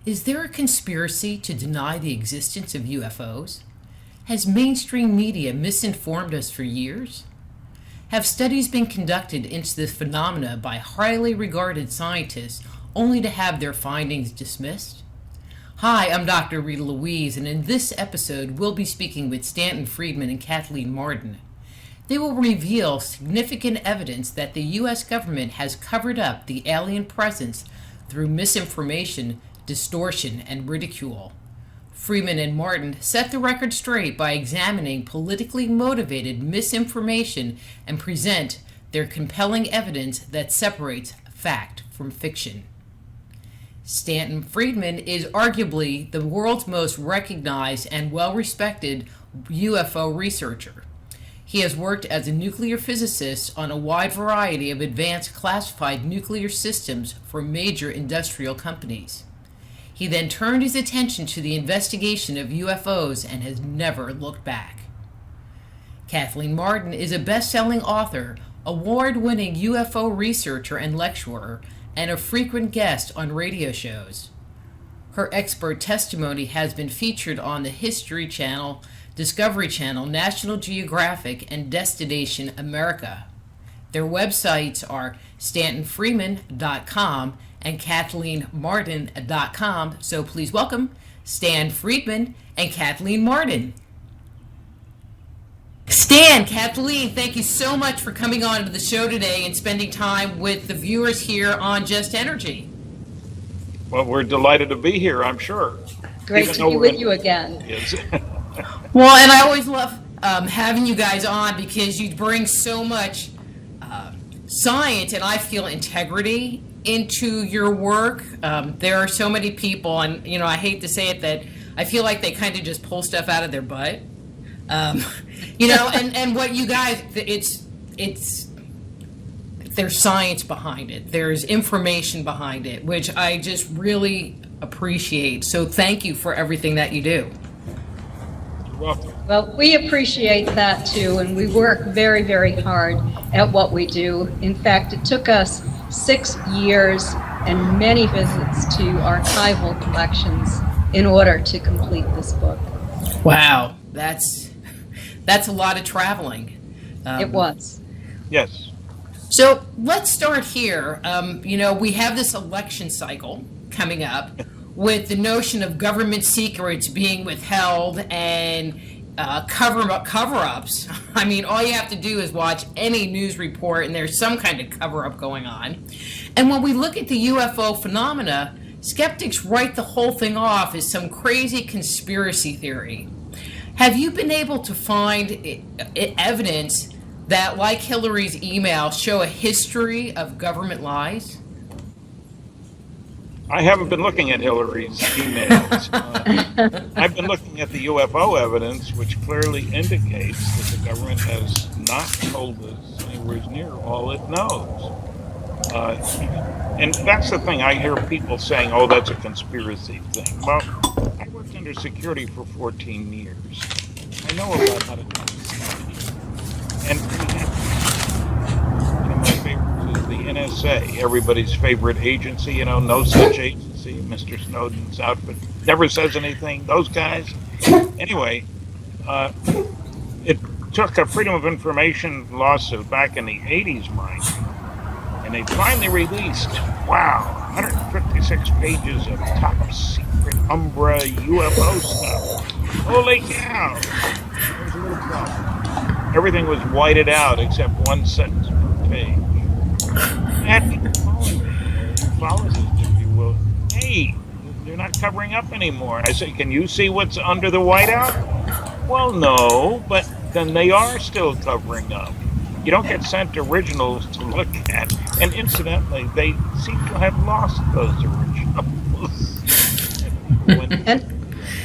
Is there a conspiracy to deny the existence of UFOs? Has mainstream media misinformed us for years? Have studies been conducted into this phenomena by highly regarded scientists only to have their findings dismissed? Hi, I'm Dr. Rita Louise, and in this episode we'll be speaking with Stanton Friedman and Kathleen Marden. They will reveal significant evidence that the U.S. government has covered up the alien presence through misinformation, distortion, and ridicule. Friedman and Marden set the record straight by examining politically motivated misinformation and present their compelling evidence that separates fact from fiction. Stanton Friedman is arguably the world's most recognized and well-respected UFO researcher. He has worked as a nuclear physicist on a wide variety of advanced classified nuclear systems for major industrial companies. He then turned his attention to the investigation of UFOs and has never looked back. Kathleen Marden is a best-selling author, award-winning UFO researcher and lecturer, and a frequent guest on radio shows. Her expert testimony has been featured on the History Channel, Discovery Channel, National Geographic, and Destination America. Their websites are stantonfriedman.com and kathleenmarden.com. So please welcome Stan Friedman and Kathleen Marden. Stan, Kathleen, thank you so much for coming on to the show today and spending time with the viewers here on Just Energy. Well, we're delighted to be here, I'm sure. Great to be with you again. Yes. Well, and I always love having you guys on because you bring so much science and I feel integrity into your work. There are so many people, and I hate to say it, that I feel like they kind of just pull stuff out of their butt. And what you guys, it's there's science behind it. There's information behind it, which I just really appreciate. So thank you for everything that you do. You're welcome. Well, we appreciate that too, and we work very, very hard at what we do. In fact, it took us 6 years and many visits to archival collections in order to complete this book. Wow, that's a lot of traveling. It was. Yes. So let's start here. We have this election cycle coming up with the notion of government secrets being withheld and cover-ups. I mean, all you have to do is watch any news report and there's some kind of cover-up going on. And when we look at the UFO phenomena, skeptics write the whole thing off as some crazy conspiracy theory. Have you been able to find evidence that, like Hillary's email, show a history of government lies? I haven't been looking at Hillary's emails. I've been looking at the UFO evidence, which clearly indicates that the government has not told us anywhere near all it knows. And that's the thing I hear people saying, oh, that's a conspiracy thing. Well, I worked under security for 14 years. I know about how to do security. And one of my favorites is the NSA, everybody's favorite agency, no such agency. Mr. Snowden's outfit never says anything. Those guys. Anyway, it took a Freedom of Information lawsuit back in the 80s, mind you, and they finally released, 156 pages of top secret Umbra UFO stuff. Holy cow! There's a little problem. Everything was whited out except one sentence per page. I had people calling me, ufologists, if you will. Hey, they're not covering up anymore. I say, can you see what's under the whiteout? Well, no, but then they are still covering up. You don't get sent originals to look at. And incidentally, they seem to have lost those originals.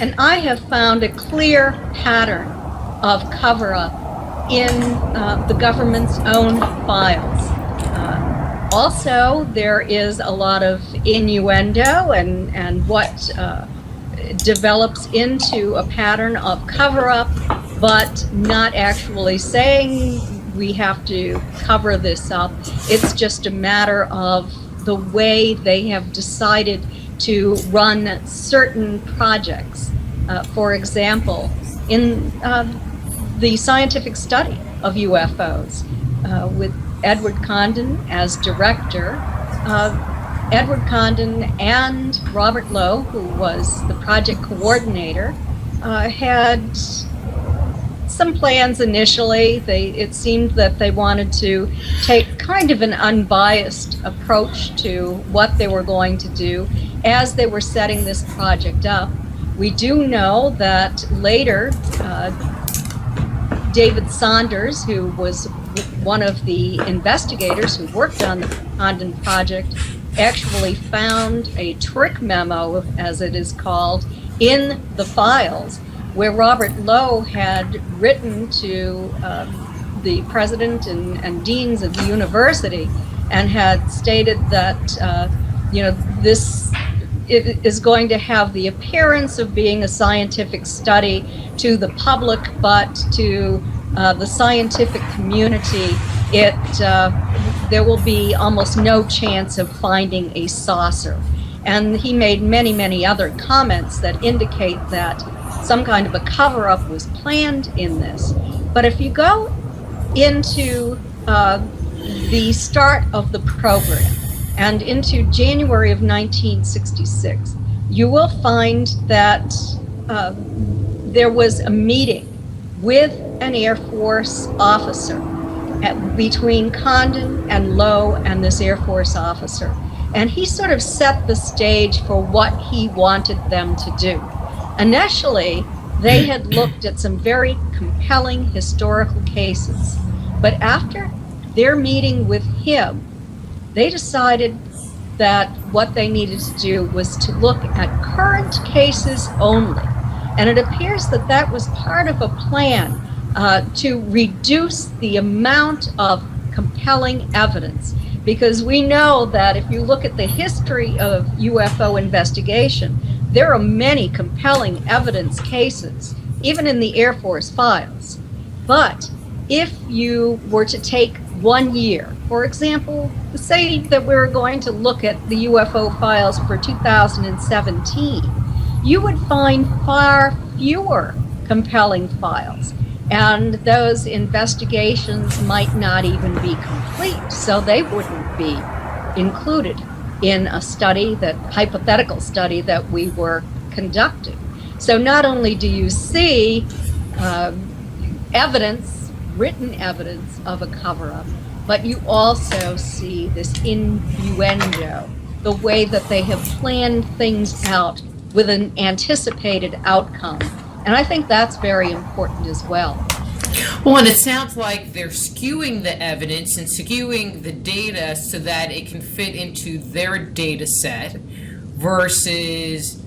And I have found a clear pattern of cover-up in the government's own files. Also, there is a lot of innuendo and what develops into a pattern of cover-up, but not actually saying we have to cover this up. It's just a matter of the way they have decided to run certain projects. For example, in the scientific study of UFOs, with Edward Condon as director, Edward Condon and Robert Lowe, who was the project coordinator, had some plans initially. It seemed that they wanted to take kind of an unbiased approach to what they were going to do as they were setting this project up. We do know that later, David Saunders, who was one of the investigators who worked on the Condon project, actually found a trick memo, as it is called, in the files, where Robert Lowe had written to the president and deans of the university and had stated that this is going to have the appearance of being a scientific study to the public, but to the scientific community, there will be almost no chance of finding a saucer. And he made many, many other comments that indicate that some kind of a cover-up was planned in this. But if you go into the start of the program and into January of 1966, you will find that there was a meeting with an Air Force officer between Condon and Lowe and this Air Force officer. And he sort of set the stage for what he wanted them to do. Initially, they had looked at some very compelling historical cases. But after their meeting with him, they decided that what they needed to do was to look at current cases only. And it appears that that was part of a plan to reduce the amount of compelling evidence. Because we know that if you look at the history of UFO investigation, there are many compelling evidence cases, even in the Air Force files. But if you were to take 1 year, for example, say that we're going to look at the UFO files for 2017, you would find far fewer compelling files. And those investigations might not even be complete, so they wouldn't be included in a study, that hypothetical study that we were conducting. So not only do you see evidence, written evidence of a cover-up, but you also see this innuendo, the way that they have planned things out with an anticipated outcome. And I think that's very important as well. Well, and it sounds like they're skewing the evidence and skewing the data so that it can fit into their data set versus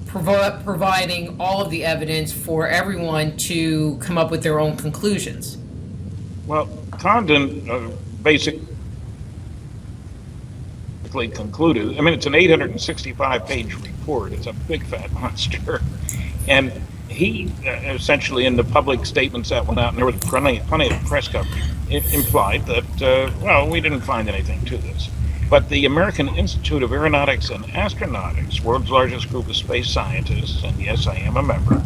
providing all of the evidence for everyone to come up with their own conclusions. Well, Condon basically concluded, I mean, it's an 865-page report. It's a big fat monster. And he essentially, in the public statements that went out, and there was plenty of press coverage, it implied that, well, we didn't find anything to this. But the American Institute of Aeronautics and Astronautics, world's largest group of space scientists, and yes, I am a member,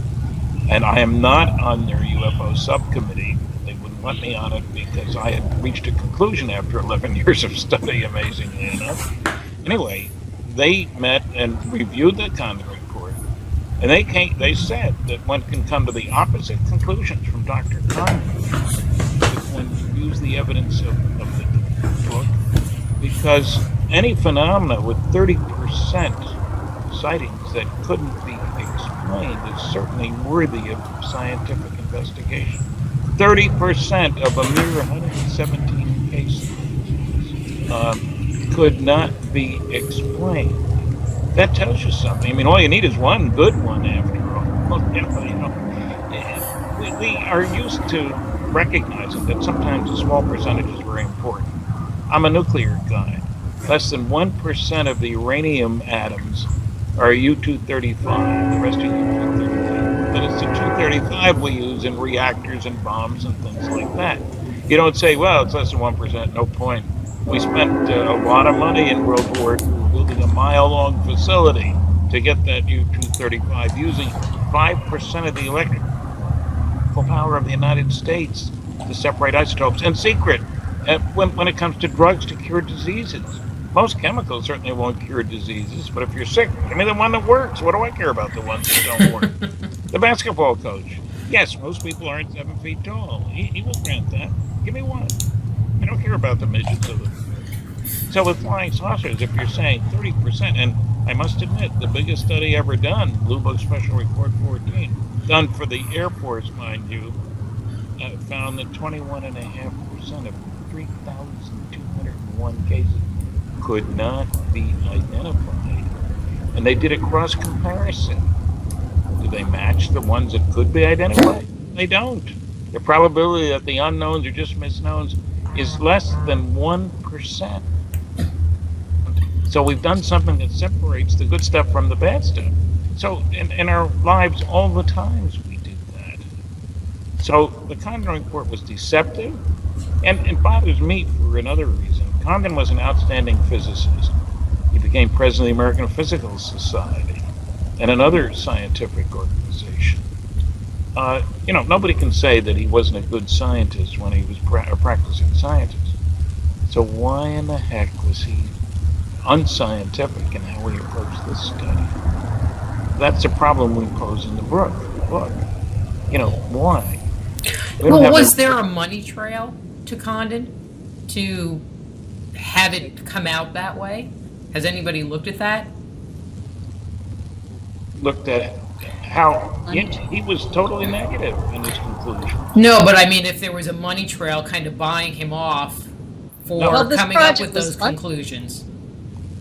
and I am not on their UFO subcommittee. They wouldn't let me on it because I had reached a conclusion after 11 years of study, amazingly enough. Anyway, they met and reviewed the Condon report, and they said that one can come to the opposite conclusions from Dr. Condon when you use the evidence of the book, because any phenomena with 30% sightings that couldn't be explained is certainly worthy of scientific investigation. 30% of a mere 117 cases could not be explained. That tells you something. I mean, all you need is one good one after all. We are used to recognizing that sometimes a small percentage is very important. I'm a nuclear guy. Less than 1% of the uranium atoms are U-235. The rest are U-235. But it's the 235 we use in reactors and bombs and things like that. You don't say, well, it's less than 1%, no point. We spent a lot of money in World War II building a mile-long facility to get that U-235 using 5% of the electrical power of the United States to separate isotopes in secret. When it comes to drugs to cure diseases, most chemicals certainly won't cure diseases, but if you're sick, give me the one that works. What do I care about the ones that don't work? The basketball coach. Yes, most people aren't 7 feet tall. He will grant that. Give me one. I don't care about the midgets of them. So with flying saucers, if you're saying 30%, and I must admit, the biggest study ever done, Blue Book Special Report 14, done for the Air Force, mind you, found that 21.5% of 3,201 cases could not be identified. And they did a cross comparison. Do they match the ones that could be identified? They don't. The probability that the unknowns are just misknowns is less than 1%. So we've done something that separates the good stuff from the bad stuff. So in our lives all the times we do that. So the Condon report was deceptive, and it bothers me for another reason. Condon was an outstanding physicist. He became president of the American Physical Society and another scientific organization. Nobody can say that he wasn't a good scientist when he was a practicing scientist. So why in the heck was he unscientific in how we approach this study? That's a problem we pose in the book. Why? Well, was there a money trail to Condon to have it come out that way? Has anybody looked at that? Looked at how he was totally negative in his conclusion. No, but I mean, if there was a money trail kind of buying him off for coming up with those conclusions.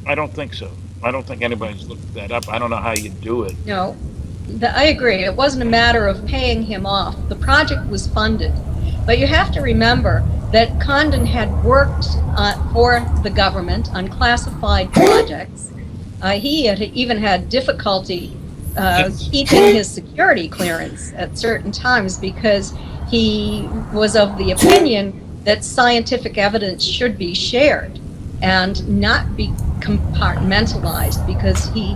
I don't think so. I don't think anybody's looked that up. I don't know how you do it. No, I agree. It wasn't a matter of paying him off. The project was funded. But you have to remember that Condon had worked for the government on classified projects. He had even had difficulty keeping his security clearance at certain times because he was of the opinion that scientific evidence should be shared and not be compartmentalized because he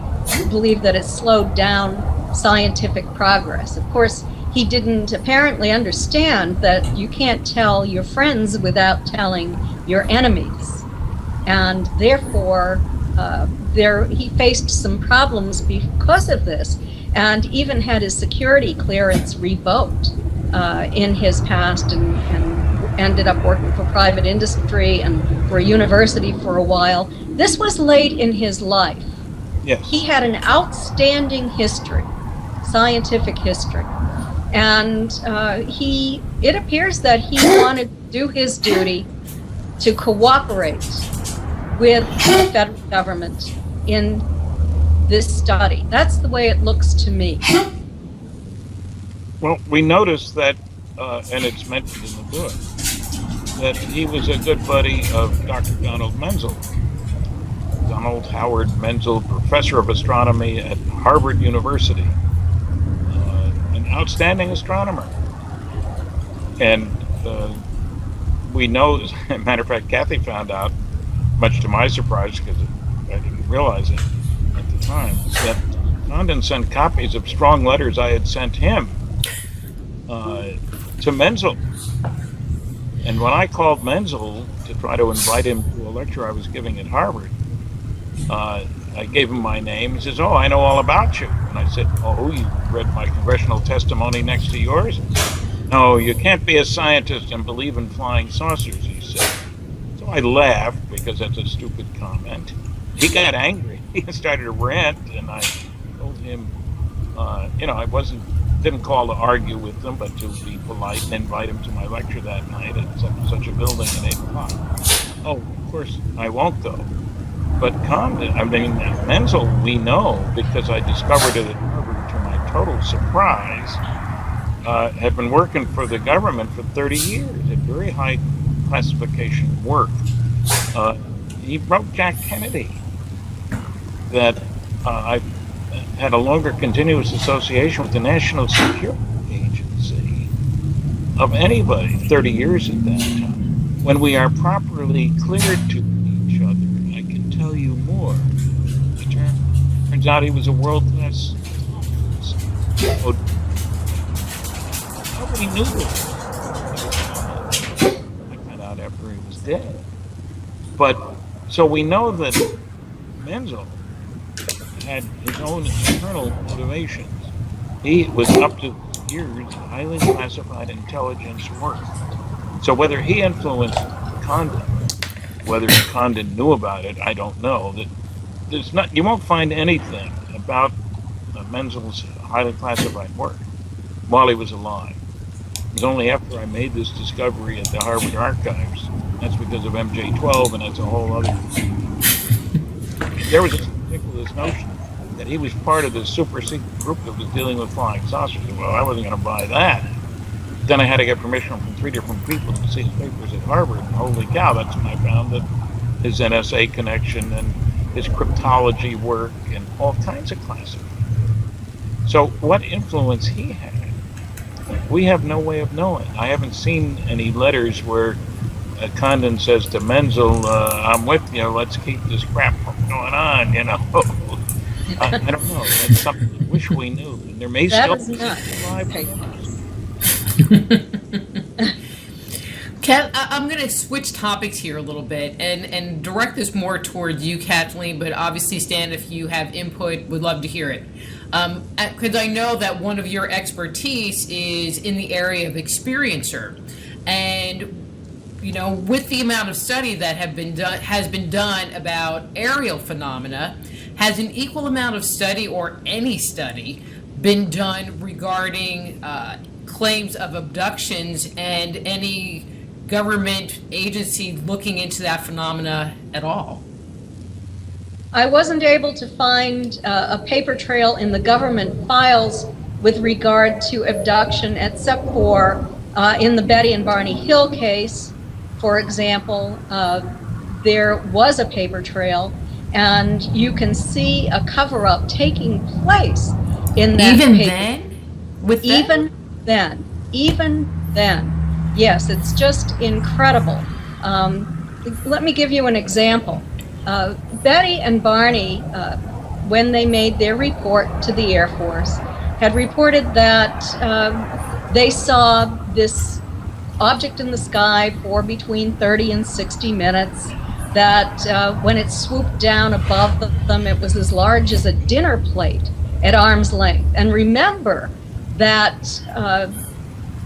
believed that it slowed down scientific progress. Of course, he didn't apparently understand that you can't tell your friends without telling your enemies. And therefore, he faced some problems because of this, and even had his security clearance revoked in his past, and ended up working for private industry and for a university for a while. This was late in his life. Yes. He had an outstanding history, scientific history. And it appears that he wanted to do his duty to cooperate with the federal government in this study. That's the way it looks to me. Well, we noticed that, and it's mentioned in the book, that he was a good buddy of Dr. Donald Menzel. Donald Howard Menzel, professor of astronomy at Harvard University. An outstanding astronomer. And we know, as a matter of fact, Kathy found out, much to my surprise, because I didn't realize it at the time, that Condon sent copies of strong letters I had sent him to Menzel. And when I called Menzel to try to invite him to a lecture I was giving at Harvard, I gave him my name. He says, "Oh, I know all about you." And I said, "Oh, you read my congressional testimony next to yours?" "No, you can't be a scientist and believe in flying saucers," he said. So I laughed because that's a stupid comment. He got angry. He started to rant, and I told him, I didn't call to argue with him, but to be polite and invite him to my lecture that night at such a building at 8 o'clock. "Oh, of course, I won't go." But Menzel, we know, because I discovered it at Harvard to my total surprise, had been working for the government for 30 years at very high classification work. He wrote Jack Kennedy that I had a longer continuous association with the National Security Agency of anybody 30 years at that time. When we are properly cleared to each other, I can tell you more. turns out he was a world-class. So, nobody knew this. I found out after he was dead. But so we know that Menzel had his own internal motivations. He was up to years highly classified intelligence work. So whether he influenced Condon, whether Condon knew about it, I don't know. That there's not, you won't find anything about Menzel's highly classified work while he was alive. It was only after I made this discovery at the Harvard Archives. That's because of MJ12, and that's a whole other. There was this ridiculous notion that he was part of this super secret group that was dealing with flying saucers. Well, I wasn't going to buy that. Then I had to get permission from 3 different people to see his papers at Harvard. And holy cow, that's when I found that his NSA connection and his cryptology work and all kinds of classified. So what influence he had, we have no way of knowing. I haven't seen any letters where Condon says to Menzel, I'm with you, let's keep this crap from going on, I don't know. That's something I wish we knew. And there may still be alive. Kat, I'm going to switch topics here a little bit and direct this more toward you, Kathleen, but obviously, Stan, if you have input, would love to hear it. Because I know that one of your expertise is in the area of experiencer. And with the amount of study that has been done about aerial phenomena, has an equal amount of study or any study been done regarding claims of abductions and any government agency looking into that phenomena at all? I wasn't able to find a paper trail in the government files with regard to abduction, except for in the Betty and Barney Hill case, for example, there was a paper trail, and you can see a cover-up taking place in that even paper. Even then, yes, it's just incredible. Let me give you an example. Betty and Barney, when they made their report to the Air Force, had reported that they saw this object in the sky for between 30 and 60 minutes, that when it swooped down above them, it was as large as a dinner plate at arm's length. And remember that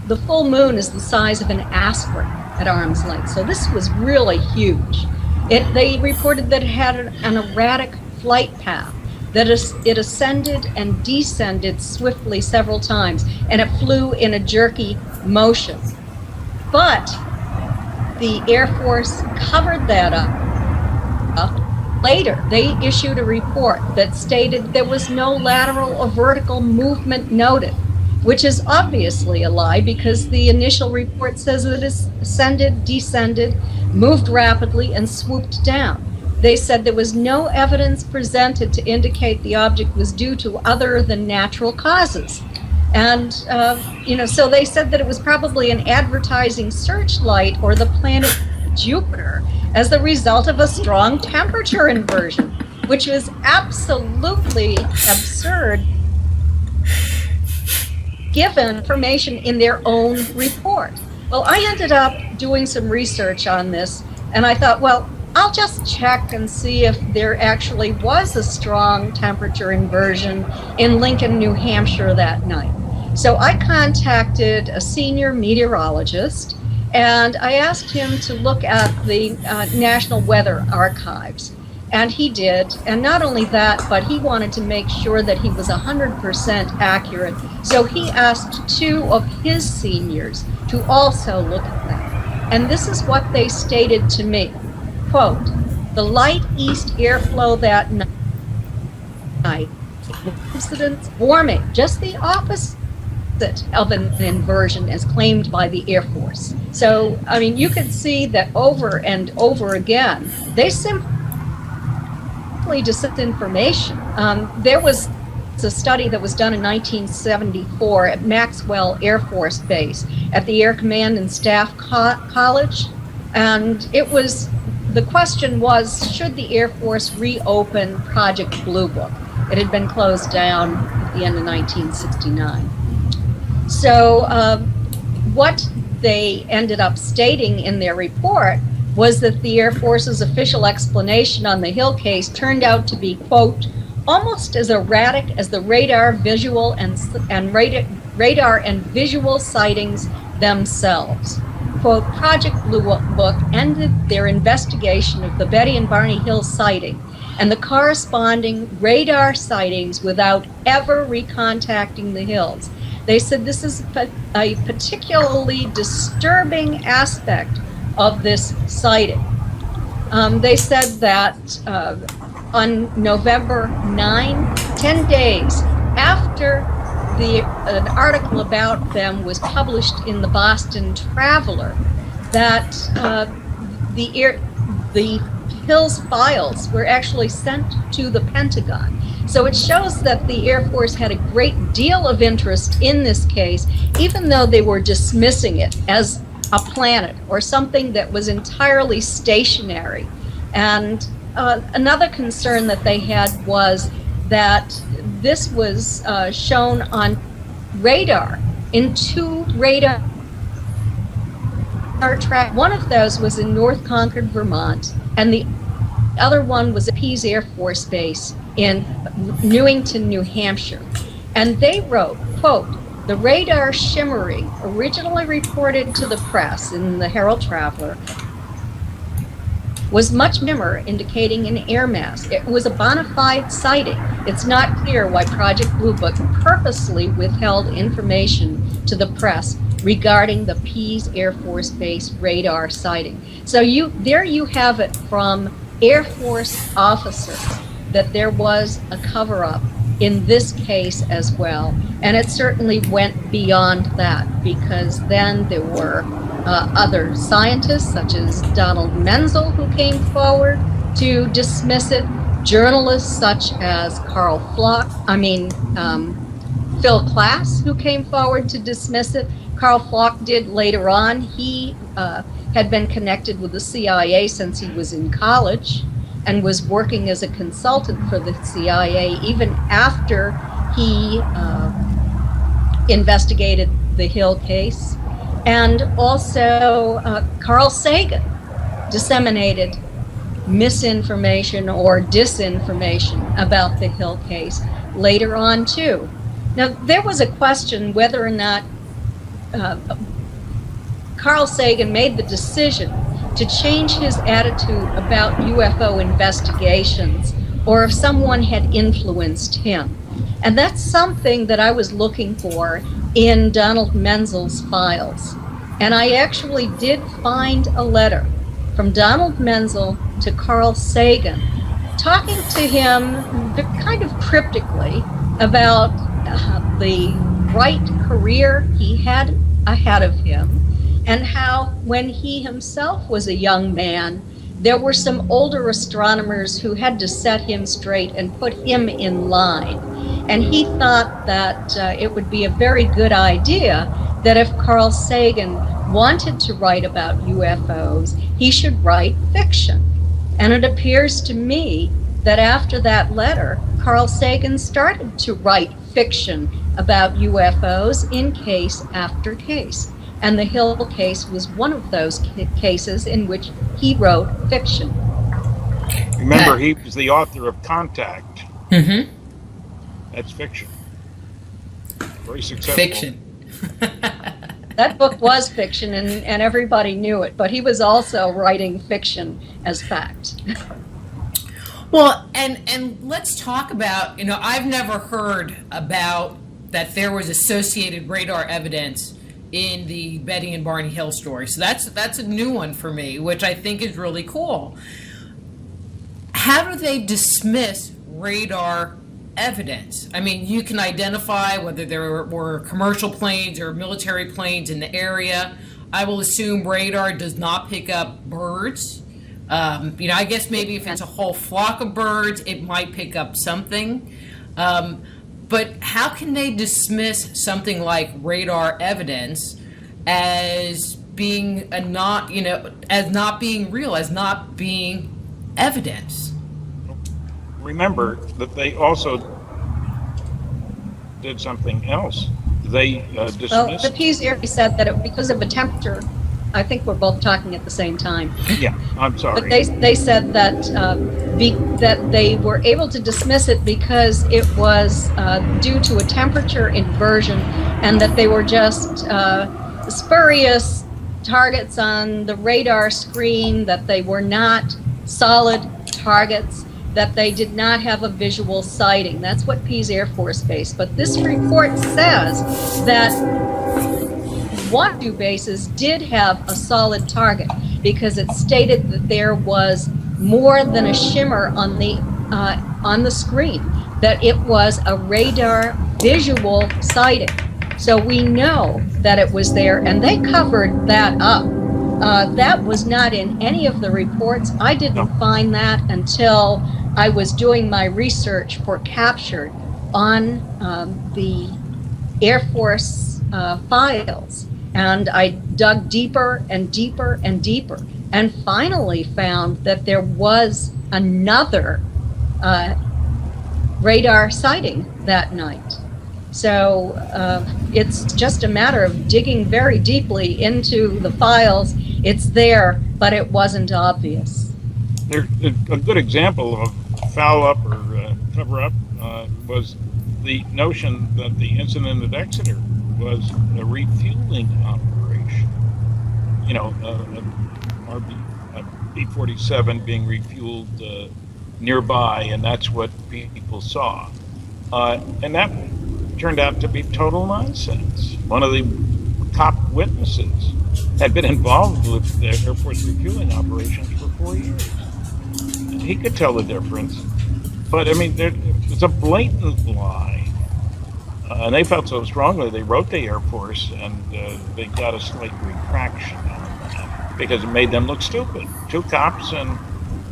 the full moon is the size of an aspirin at arm's length. So this was really huge. They reported that it had an erratic flight path, that it ascended and descended swiftly several times, and it flew in a jerky motion. But the Air Force covered that up. Later, they issued a report that stated there was no lateral or vertical movement noted, which is obviously a lie because the initial report says that it ascended, descended, moved rapidly, and swooped down. They said there was no evidence presented to indicate the object was due to other than natural causes. And, so they said that it was probably an advertising searchlight or the planet Jupiter as the result of a strong temperature inversion, which was absolutely absurd given information in their own report. Well, I ended up doing some research on this, and I thought, well, I'll just check and see if there actually was a strong temperature inversion in Lincoln, New Hampshire that night. So I contacted a senior meteorologist, and I asked him to look at the National Weather Archives. And he did. And not only that, but he wanted to make sure that he was 100% accurate. So he asked 2 of his seniors to also look at them. And this is what they stated to me. Quote, the light east airflow that night, incidents warming, just the opposite of an inversion as claimed by the Air Force. So, I mean, you could see that over and over again, they simply disinformation. There was a study that was done in 1974 at Maxwell Air Force Base at the Air Command and Staff College, and the question was, should the Air Force reopen Project Blue Book? It had been closed down at the end of 1969. So what they ended up stating in their report was that the Air Force's official explanation on the Hill case turned out to be, quote, almost as erratic as the radar and visual sightings themselves. Quote, Project Blue Book ended their investigation of the Betty and Barney Hill sighting and the corresponding radar sightings without ever recontacting the Hills. They said this is a particularly disturbing aspect of this sighting. They said that on November 9, 10 days after an article about them was published in the Boston Traveler, that the Hills files were actually sent to the Pentagon. So it shows that the Air Force had a great deal of interest in this case, even though they were dismissing it as a planet or something that was entirely stationary. And another concern that they had was that this was shown on radar, in 2 radar tracks. One of those was in North Concord, Vermont, and the other one was at Pease Air Force Base in Newington, New Hampshire. And they wrote, quote, the radar shimmering, originally reported to the press in the Herald Traveler, was much dimmer, indicating an air mass. It was a bona fide sighting. It's not clear why Project Blue Book purposely withheld information to the press regarding the Pease Air Force Base radar sighting. So there you have it from Air Force officers that there was a cover-up in this case as well. And it certainly went beyond that, because then there were other scientists such as Donald Menzel who came forward to dismiss it, journalists such as Phil Klass, who came forward to dismiss it. Carl Flock did later on. He had been connected with the CIA since he was in college and was working as a consultant for the CIA even after he investigated the Hill case. And also Carl Sagan disseminated misinformation or disinformation about the Hill case later on too. Now, there was a question whether or not Carl Sagan made the decision to change his attitude about UFO investigations, or if someone had influenced him. And that's something that I was looking for in Donald Menzel's files. And I actually did find a letter from Donald Menzel to Carl Sagan, talking to him kind of cryptically about the bright career he had ahead of him, and how when he himself was a young man, there were some older astronomers who had to set him straight and put him in line. And he thought that it would be a very good idea that if Carl Sagan wanted to write about UFOs, he should write fiction. And it appears to me that after that letter, Carl Sagan started to write fiction about UFOs in case after case. And the Hill case was one of those cases in which he wrote fiction. Remember, he was the author of Contact. Mm-hmm. That's fiction. Very successful. Fiction. That book was fiction, and everybody knew it, but he was also writing fiction as fact. Well, and let's talk about, I've never heard about that there was associated radar evidence in the Betty and Barney Hill story. So that's a new one for me, which I think is really cool. How do they dismiss radar evidence? I mean, you can identify whether there were commercial planes or military planes in the area. I will assume radar does not pick up birds. I guess maybe if it's a whole flock of birds, it might pick up something. But how can they dismiss something like radar evidence as being as not being real, as not being evidence? remember that they also did something else. They dismissed. Well, the Pease area said that because of the temperature, I think we're both talking at the same time. Yeah, I'm sorry. But they said that that they were able to dismiss it because it was due to a temperature inversion, and that they were just spurious targets on the radar screen, that they were not solid targets, that they did not have a visual sighting. That's what Pease Air Force Base. But this report says that one of two bases did have a solid target, because it stated that there was more than a shimmer on the screen, that it was a radar visual sighting. So we know that it was there, and they covered that up. That was not in any of the reports. I didn't find that until I was doing my research for Captured on the Air Force files. And I dug deeper and deeper and deeper, and finally found that there was another radar sighting that night. So it's just a matter of digging very deeply into the files. It's there, but it wasn't obvious. A good example of foul up or cover up was the notion that the incident at Exeter was a refueling operation. You know, a B-47 being refueled nearby, and that's what people saw. And that turned out to be total nonsense. One of the top witnesses had been involved with the Air Force refueling operations for 4 years. He could tell the difference. But, I mean, it's a blatant lie. And they felt so strongly, they wrote the Air Force, and they got a slight retraction on that because it made them look stupid. Two cops, and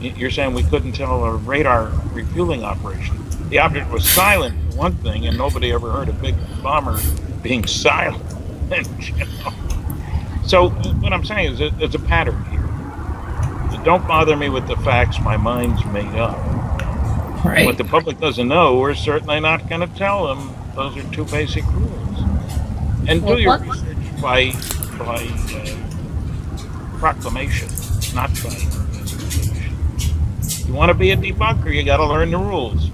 you're saying we couldn't tell a radar refueling operation. The object was silent, for one thing, and nobody ever heard a big bomber being silent. You know? So what I'm saying is it's a pattern here. Don't bother me with the facts my mind's made up. Right. What the public doesn't know, we're certainly not going to tell them. Those are two basic rules. And do your research by proclamation, not by investigation. You want to be a debunker, you got to learn the rules.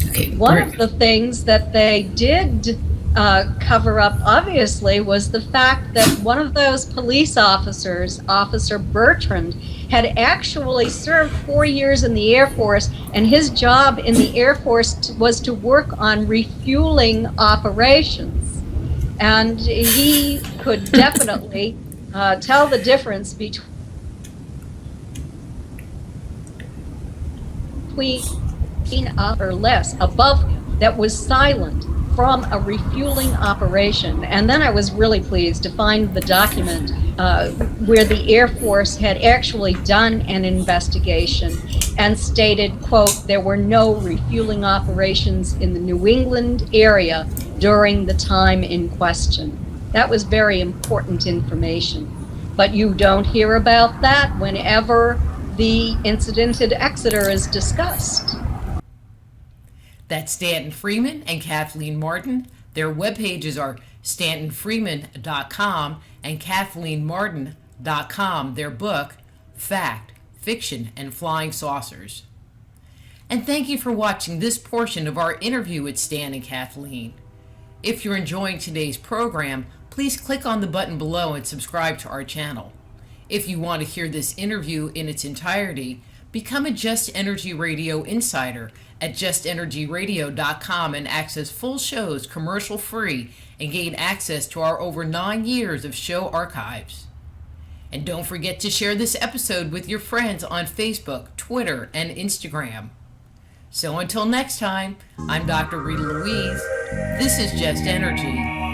Okay. One of the things that they did cover up, obviously, was the fact that one of those police officers, Officer Bertrand, had actually served 4 years in the Air Force, and his job in the Air Force was to work on refueling operations. And he could definitely tell the difference between up or less above him that was silent from a refueling operation. And then I was really pleased to find the document where the Air Force had actually done an investigation and stated, quote, there were no refueling operations in the New England area during the time in question. That was very important information. But you don't hear about that whenever the incident at Exeter is discussed. That's Stanton Friedman and Kathleen Marden. Their web pages are stantonfriedman.com and kathleenmarden.com. Their book, Fact, Fiction, and Flying Saucers. And thank you for watching this portion of our interview with Stan and Kathleen. If you're enjoying today's program, please click on the button below and subscribe to our channel. If you want to hear this interview in its entirety, become a Just Energy Radio insider at justenergyradio.com and access full shows commercial-free and gain access to our over 9 years of show archives. And don't forget to share this episode with your friends on Facebook, Twitter, and Instagram. So until next time, I'm Dr. Rita Louise. This is Just Energy.